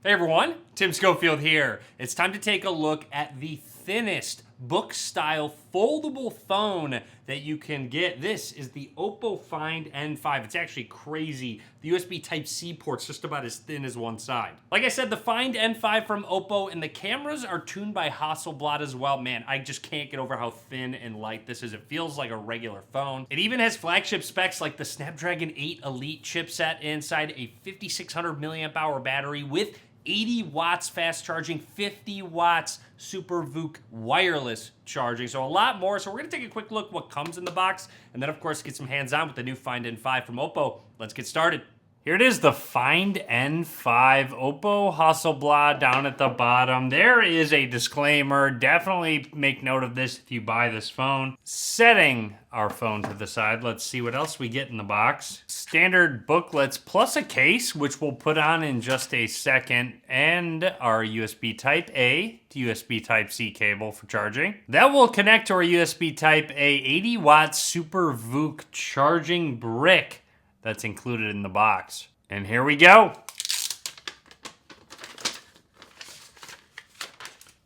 Hey everyone, Tim Schofield here. It's time to take a look at the thinnest book-style foldable phone that you can get. This is the OPPO Find N5. It's actually crazy. The USB Type-C port's just about as thin as one side. Like I said, the Find N5 from OPPO, and the cameras are tuned by Hasselblad as well. Man, I just can't get over how thin and light this is. It feels like a regular phone. It even has flagship specs like the Snapdragon 8 Elite chipset inside, a 5600 milliamp hour battery with 80 watts fast charging, 50 watts Super VOOC wireless charging. So a lot more. So we're going to take a quick look what comes in the box, and then of course get some hands-on with the new Find N5 from OPPO. Let's get started. Here it is, the Find N5, OPPO Hasselblad down at the bottom. There is a disclaimer. Definitely make note of this if you buy this phone. Setting our phone to the side, let's see what else we get in the box. Standard booklets plus a case, which we'll put on in just a second, and our USB Type-A to USB Type-C cable for charging. That will connect to our USB Type-A 80 watt Super VOOC charging brick that's included in the box. And here we go.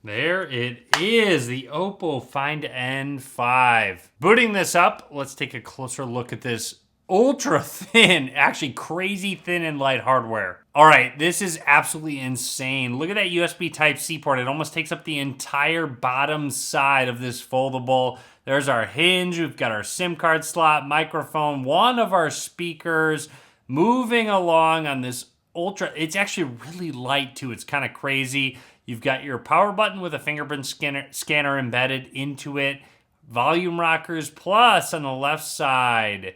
There it is, the OPPO Find N5. Booting this up, let's take a closer look at this ultra thin, actually crazy thin and light hardware. All right, this is absolutely insane. Look at that USB Type-C port. It almost takes up the entire bottom side of this foldable. There's our hinge. We've got our SIM card slot, microphone, one of our speakers. Moving along on this ultra, it's actually really light too. It's kind of crazy. You've got your power button with a fingerprint scanner embedded into it. Volume rockers, plus on the left side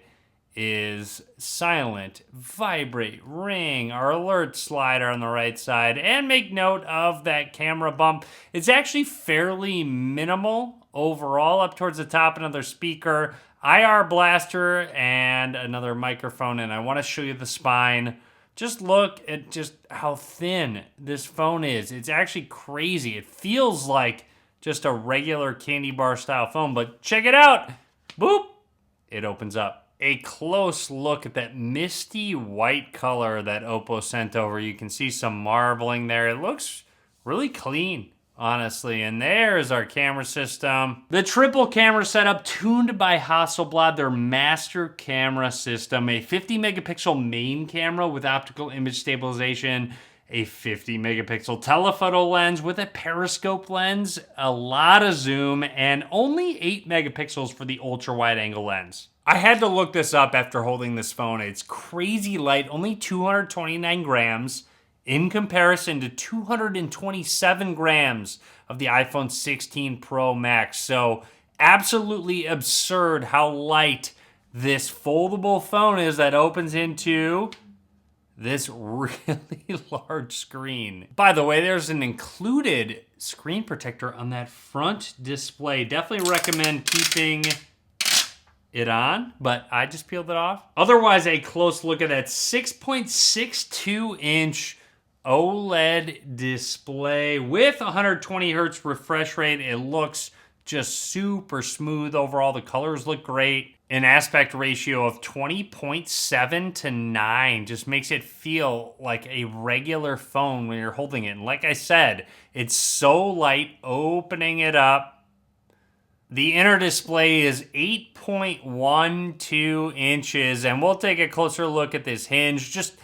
is silent, vibrate, ring, our alert slider on the right side, and make note of that camera bump. It's actually fairly minimal overall. Up towards the top, another speaker, IR blaster, and another microphone. And I want to show you the spine. Just look at just how thin this phone is. It's actually crazy. It feels like just a regular candy bar style phone, but check it out. Boop, it opens up. A close look at that misty white color that OPPO sent over. You can see some marbling there. It looks really clean, honestly. And there's our camera system. The triple camera setup tuned by Hasselblad, their master camera system. A 50 megapixel main camera with optical image stabilization. A 50 megapixel telephoto lens with a periscope lens. A lot of zoom. And only 8 megapixels for the ultra wide angle lens. I had to look this up after holding this phone. It's crazy light, only 229 grams in comparison to 227 grams of the iPhone 16 Pro Max. So absolutely absurd how light this foldable phone is that opens into this really large screen. By the way, there's an included screen protector on that front display. Definitely recommend keeping it on, but I just peeled it off. Otherwise, a close look at that 6.62 inch OLED display with 120 hertz refresh rate. It looks just super smooth overall. The colors look great. An aspect ratio of 20.7 to 9 just makes it feel like a regular phone when you're holding it. And like I said, it's so light. Opening it up, the inner display is 8.12 inches, and we'll take a closer look at this hinge. Just,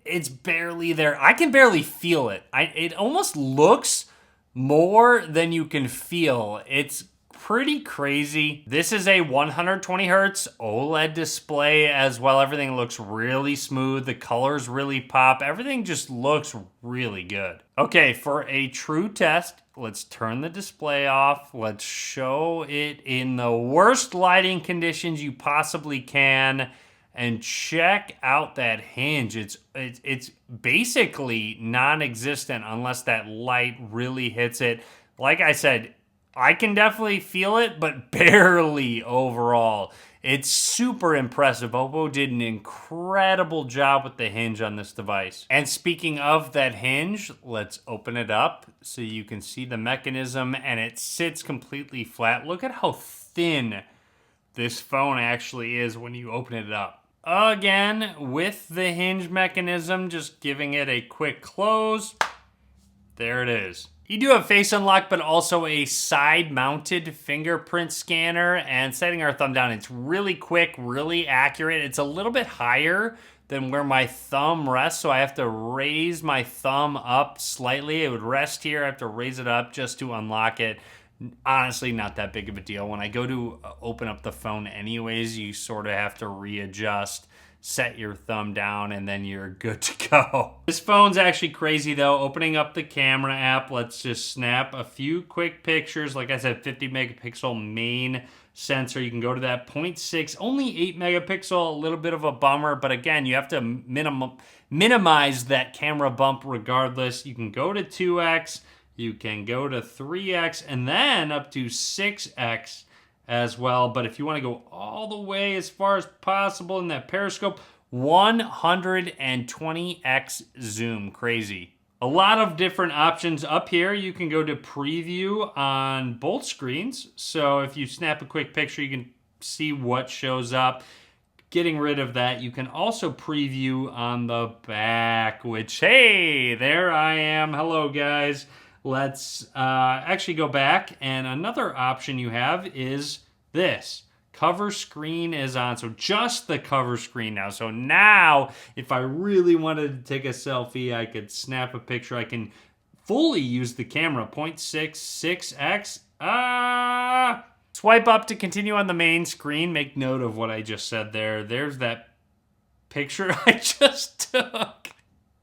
it's barely there. I can barely feel it. It almost looks more than you can feel. It's pretty crazy. This is a 120 hertz OLED display as well. Everything looks really smooth. The colors really pop. Everything just looks really good. Okay, for a true test, let's turn the display off. Let's show it in the worst lighting conditions you possibly can. And check out that hinge. It's basically non-existent unless that light really hits it. Like I said, I can definitely feel it, but barely overall. It's super impressive. OPPO did an incredible job with the hinge on this device. And speaking of that hinge, let's open it up so you can see the mechanism, and it sits completely flat. Look at how thin this phone actually is when you open it up. again with the hinge mechanism, just giving it a quick close. There it is. You do have face unlock, but also a side-mounted fingerprint scanner. And setting our thumb down, it's really quick, really accurate. It's a little bit higher than where my thumb rests, so I have to raise my thumb up slightly. It would rest here. I have to raise it up just to unlock it. Honestly, not that big of a deal. When I go to open up the phone anyways, you sort of have to readjust, set your thumb down, and then you're good to go. This phone's actually crazy though. Opening up the camera app, let's just snap a few quick pictures. Like I said, 50 megapixel main sensor. You can go to that 0.6, only 8 megapixel, a little bit of a bummer, but again, you have to minimize that camera bump regardless. You can go to 2x, you can go to 3x, and then up to 6x as well. But if you want to go all the way as far as possible in that periscope, 120x zoom. Crazy. A lot of different options up here. You can go to preview on both screens. So if you snap a quick picture, you can see what shows up. Getting rid of that, you can also preview on the back, which, hey, there I am. Hello, guys. Let's actually go back, and another option you have is this. Cover screen is on, so just the cover screen now. So now, if I really wanted to take a selfie, I could snap a picture. I can fully use the camera, 0.66x. Swipe up to continue on the main screen. Make note of what I just said there. There's that picture I just took.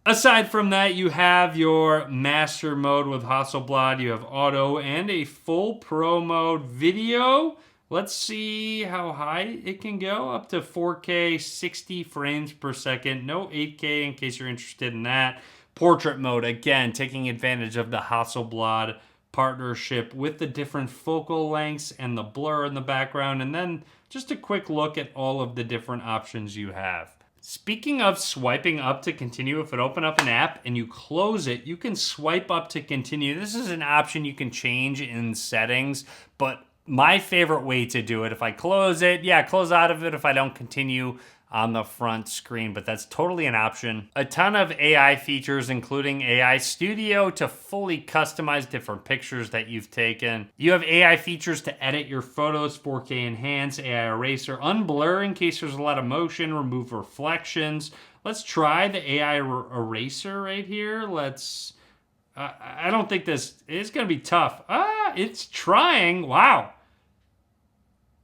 Aside from that, you have your master mode with Hasselblad. You have auto and a full pro mode video. Let's see how high it can go. Up to 4K, 60 frames per second. No 8K in case you're interested in that. Portrait mode, again, taking advantage of the Hasselblad partnership with the different focal lengths and the blur in the background. And then just a quick look at all of the different options you have. Speaking of swiping up to continue, if it open up an app and you close it, you can swipe up to continue. This is an option you can change in settings, but my favorite way to do it, if I close it, yeah, close out of it if I don't continue on the front screen, but that's totally an option. A ton of AI features, including AI Studio to fully customize different pictures that you've taken. You have AI features to edit your photos, 4K enhance, AI eraser, unblur in case there's a lot of motion, remove reflections. Let's try the AI eraser right here. Let's, I don't think this is gonna be tough. It's trying, wow.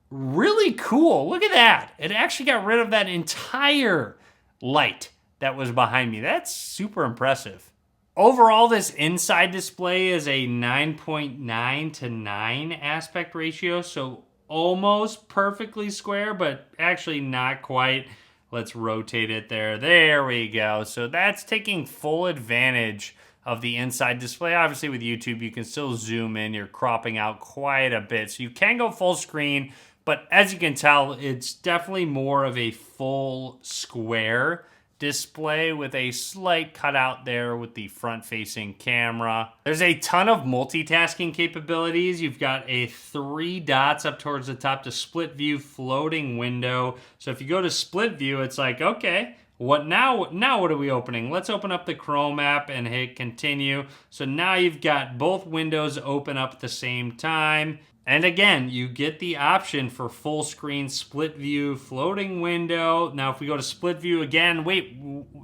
Really cool. Look at that. It actually got rid of that entire light that was behind me. That's super impressive. Overall, this inside display is a 9.9 to 9 aspect ratio, so almost perfectly square, but actually not quite. Let's rotate it there. There we go. So that's taking full advantage of the inside display. Obviously with YouTube, you can still zoom in. You're cropping out quite a bit. So you can go full screen, but as you can tell, it's definitely more of a full square display with a slight cutout there with the front-facing camera. There's a ton of multitasking capabilities. You've got a 3 dots up towards the top to split view floating window. So if you go to split view, it's like, okay, what now what are we opening? Let's open up the Chrome app and hit continue. So now you've got both windows open up at the same time. And again, you get the option for full screen, split view, floating window. Now, if we go to split view again, wait,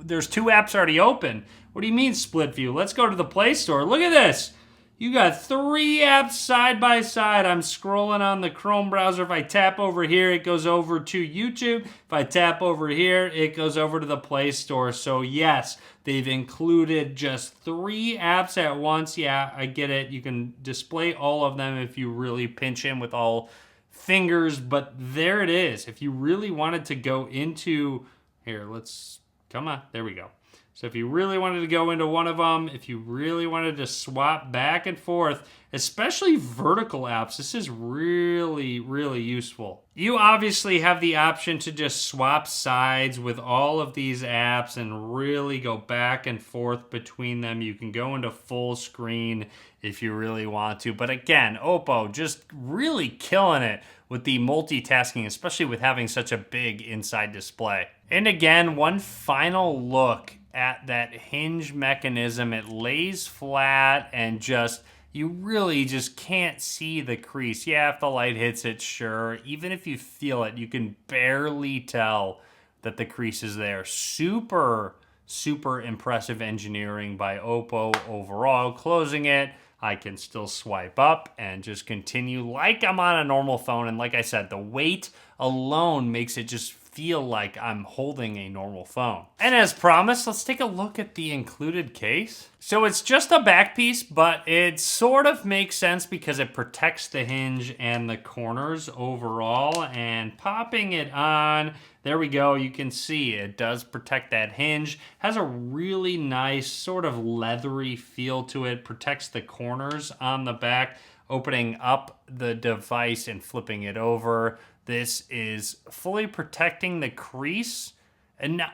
there's 2 apps already open. What do you mean split view? Let's go to the Play Store. Look at this. You got 3 apps side by side. I'm scrolling on the Chrome browser. If I tap over here, it goes over to YouTube. If I tap over here, it goes over to the Play Store. So yes, they've included just 3 apps at once. Yeah, I get it. You can display all of them if you really pinch in with all fingers, but there it is. If you really wanted to go into, here, let's, come on, there we go. So if you really wanted to go into one of them, if you really wanted to swap back and forth, especially vertical apps, this is really, really useful. You obviously have the option to just swap sides with all of these apps and really go back and forth between them. You can go into full screen if you really want to. But again, OPPO just really killing it with the multitasking, especially with having such a big inside display. And again, one final look at that hinge mechanism. It lays flat and just, you really just can't see the crease. Yeah, if the light hits it, sure. Even if you feel it, you can barely tell that the crease is there. Super, super impressive engineering by OPPO overall. Closing it, I can still swipe up and just continue like I'm on a normal phone. And like I said, the weight alone makes it just feel like I'm holding a normal phone. And as promised, let's take a look at the included case. So it's just a back piece, but it sort of makes sense because it protects the hinge and the corners overall. And popping it on, there we go. You can see it does protect that hinge. Has a really nice sort of leathery feel to it. Protects the corners on the back. Opening up the device and flipping it over. This is fully protecting the crease. And now,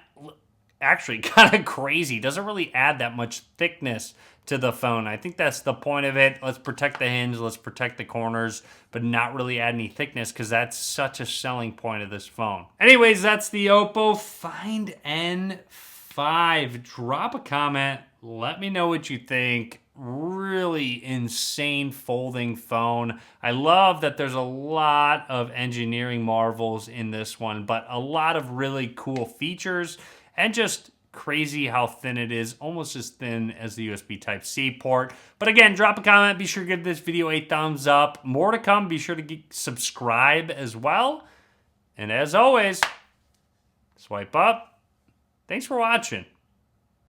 actually kind of crazy. Doesn't really add that much thickness to the phone. I think that's the point of it. Let's protect the hinge, let's protect the corners, but not really add any thickness because that's such a selling point of this phone. Anyways, that's the OPPO Find N5. Drop a comment. Let me know what you think. Really insane folding phone. I love that there's a lot of engineering marvels in this one, but a lot of really cool features and just crazy how thin it is, almost as thin as the USB Type-C port. But again, drop a comment. Be sure to give this video a thumbs up. More to come. Be sure to subscribe as well. And as always, swipe up. Thanks for watching.